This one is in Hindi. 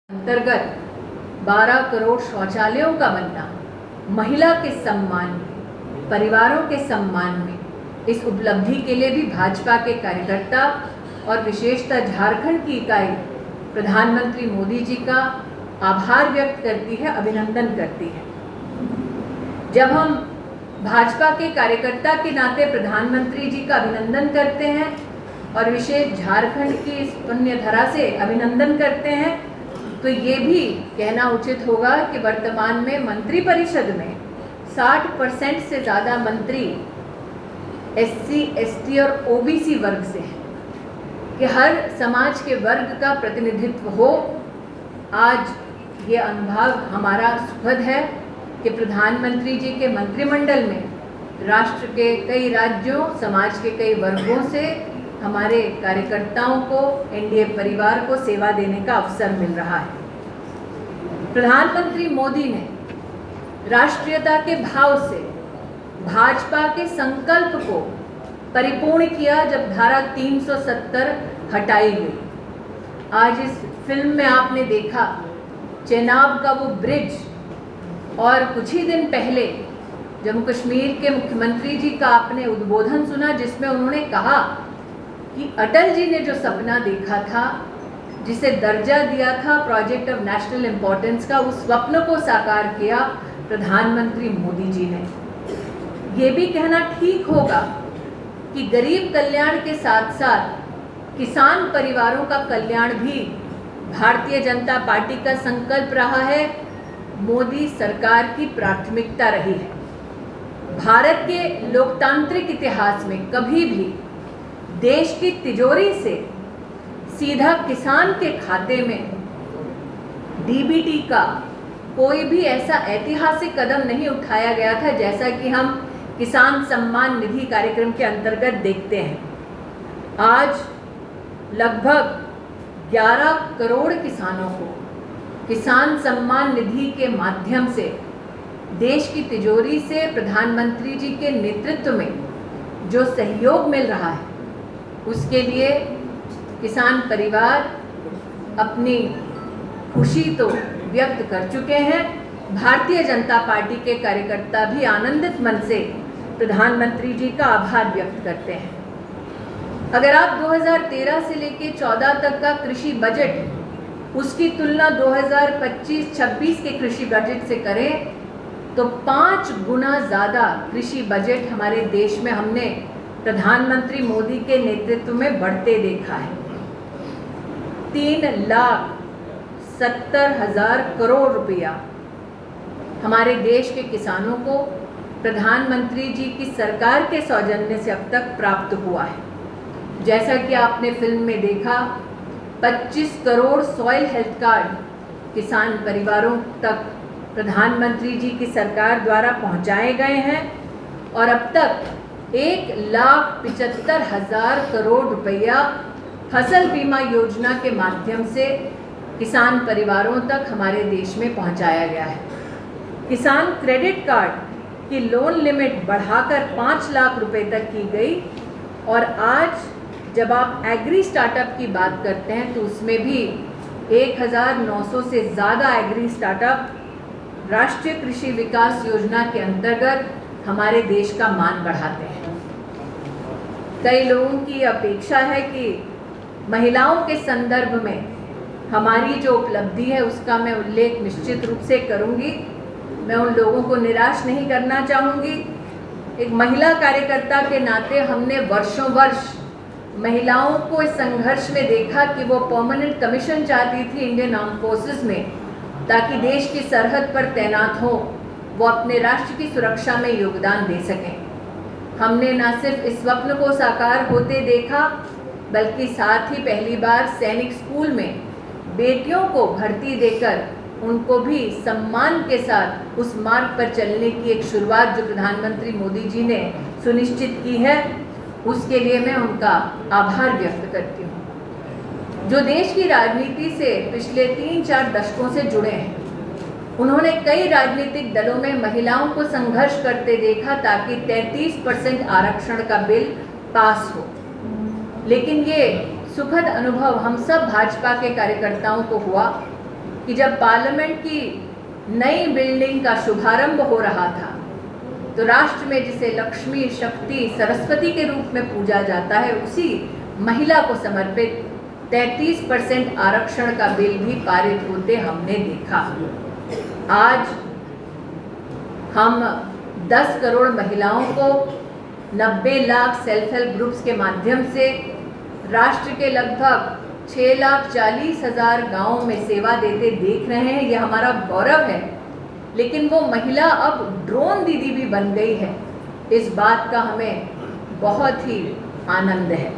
अंतर्गत 12 करोड़ शौचालयों का बनना महिला के सम्मान में, परिवारों के सम्मान में, इस उपलब्धि के लिए भी भाजपा के कार्यकर्ता और विशेषतः झारखंड की इकाई प्रधानमंत्री मोदी जी का आभार व्यक्त करती है, अभिनंदन करती है। जब हम भाजपा के कार्यकर्ता के नाते प्रधानमंत्री जी का अभिनंदन करते हैं और विशेष झारखंड की इस पुण्य धरा से अभिनंदन करते हैं, तो ये भी कहना उचित होगा कि वर्तमान में मंत्रिपरिषद में 60% से ज़्यादा मंत्री SC, ST और OBC वर्ग से हैं, कि हर समाज के वर्ग का प्रतिनिधित्व हो। आज ये अनुभव हमारा सुखद है कि प्रधानमंत्री जी के मंत्रिमंडल में राष्ट्र के कई राज्यों, समाज के कई वर्गों से हमारे कार्यकर्ताओं को, NDA परिवार को सेवा देने का अवसर मिल रहा है। प्रधानमंत्री मोदी ने राष्ट्रीयता के भाव से भाजपा के संकल्प को परिपूर्ण किया जब धारा 370 हटाई गई। आज इस फिल्म में आपने देखा चेनाब का वो ब्रिज, और कुछ ही दिन पहले जम्मू कश्मीर के मुख्यमंत्री जी का आपने उद्बोधन सुना, जिसमें उन्होंने कहा कि अटल जी ने जो सपना देखा था, जिसे दर्जा दिया था प्रोजेक्ट ऑफ नेशनल इम्पोर्टेंस का, उस स्वप्न को साकार किया प्रधानमंत्री मोदी जी ने। ये भी कहना ठीक होगा कि गरीब कल्याण के साथ साथ किसान परिवारों का कल्याण भी भारतीय जनता पार्टी का संकल्प रहा है, मोदी सरकार की प्राथमिकता रही है। भारत के लोकतांत्रिक इतिहास में कभी भी देश की तिजोरी से सीधा किसान के खाते में DBT का कोई भी ऐसा ऐतिहासिक कदम नहीं उठाया गया था, जैसा कि हम किसान सम्मान निधि कार्यक्रम के अंतर्गत देखते हैं। आज लगभग 11 करोड़ किसानों को किसान सम्मान निधि के माध्यम से देश की तिजोरी से प्रधानमंत्री जी के नेतृत्व में जो सहयोग मिल रहा है, उसके लिए किसान परिवार अपनी खुशी तो व्यक्त कर चुके हैं। भारतीय जनता पार्टी के कार्यकर्ता भी आनंदित मन से प्रधानमंत्री जी का आभार व्यक्त करते हैं। अगर आप 2013 से लेकर 14 तक का कृषि बजट, उसकी तुलना 2025-26 के कृषि बजट से करें तो 5 गुना ज़्यादा कृषि बजट हमारे देश में हमने प्रधानमंत्री मोदी के नेतृत्व में बढ़ते देखा है। 3,70,000 करोड़ रुपया हमारे देश के किसानों को प्रधानमंत्री जी की सरकार के सौजन्य से अब तक प्राप्त हुआ है। जैसा कि आपने फिल्म में देखा, 25 करोड़ सॉइल हेल्थ कार्ड किसान परिवारों तक प्रधानमंत्री जी की सरकार द्वारा पहुंचाए गए हैं, और अब तक 1,75,000 करोड़ रुपया फसल बीमा योजना के माध्यम से किसान परिवारों तक हमारे देश में पहुंचाया गया है। किसान क्रेडिट कार्ड की लोन लिमिट बढ़ाकर 5 लाख रुपए तक की गई, और आज जब आप एग्री स्टार्टअप की बात करते हैं तो उसमें भी 1,900 से ज़्यादा एग्री स्टार्टअप राष्ट्रीय कृषि विकास योजना के अंतर्गत हमारे देश का मान बढ़ाते हैं। कई लोगों की अपेक्षा है कि महिलाओं के संदर्भ में हमारी जो उपलब्धि है उसका मैं उल्लेख निश्चित रूप से करूंगी। मैं उन लोगों को निराश नहीं करना चाहूँगी। एक महिला कार्यकर्ता के नाते हमने वर्षों वर्ष महिलाओं को इस संघर्ष में देखा कि वो परमानेंट कमीशन चाहती थी इंडियन आर्म फोर्सेस में, ताकि देश की सरहद पर तैनात हो, वो अपने राष्ट्र की सुरक्षा में योगदान दे सकें। हमने न सिर्फ इस स्वप्न को साकार होते देखा, बल्कि साथ ही पहली बार सैनिक स्कूल में बेटियों को भर्ती देकर उनको भी सम्मान के साथ उस मार्ग पर चलने की एक शुरुआत जो प्रधानमंत्री मोदी जी ने सुनिश्चित की है, उसके लिए मैं उनका आभार व्यक्त करती हूँ। जो देश की राजनीति से पिछले 3-4 दशकों से जुड़े हैं, उन्होंने कई राजनीतिक दलों में महिलाओं को संघर्ष करते देखा ताकि 33% आरक्षण का बिल पास हो। लेकिन ये सुखद अनुभव हम सब भाजपा के कार्यकर्ताओं को हुआ कि जब पार्लियामेंट की नई बिल्डिंग का शुभारंभ हो रहा था तो राष्ट्र में जिसे लक्ष्मी, शक्ति, सरस्वती के रूप में पूजा जाता है, उसी महिला को समर्पित 33% आरक्षण का बिल भी पारित होते हमने देखा। आज हम 10 करोड़ महिलाओं को 90 लाख सेल्फ हेल्प ग्रुप्स के माध्यम से राष्ट्र के लगभग 6,40,000 गाँवों में सेवा देते देख रहे हैं। यह हमारा गौरव है। लेकिन वो महिला अब ड्रोन दीदी भी बन गई है, इस बात का हमें बहुत ही आनंद है।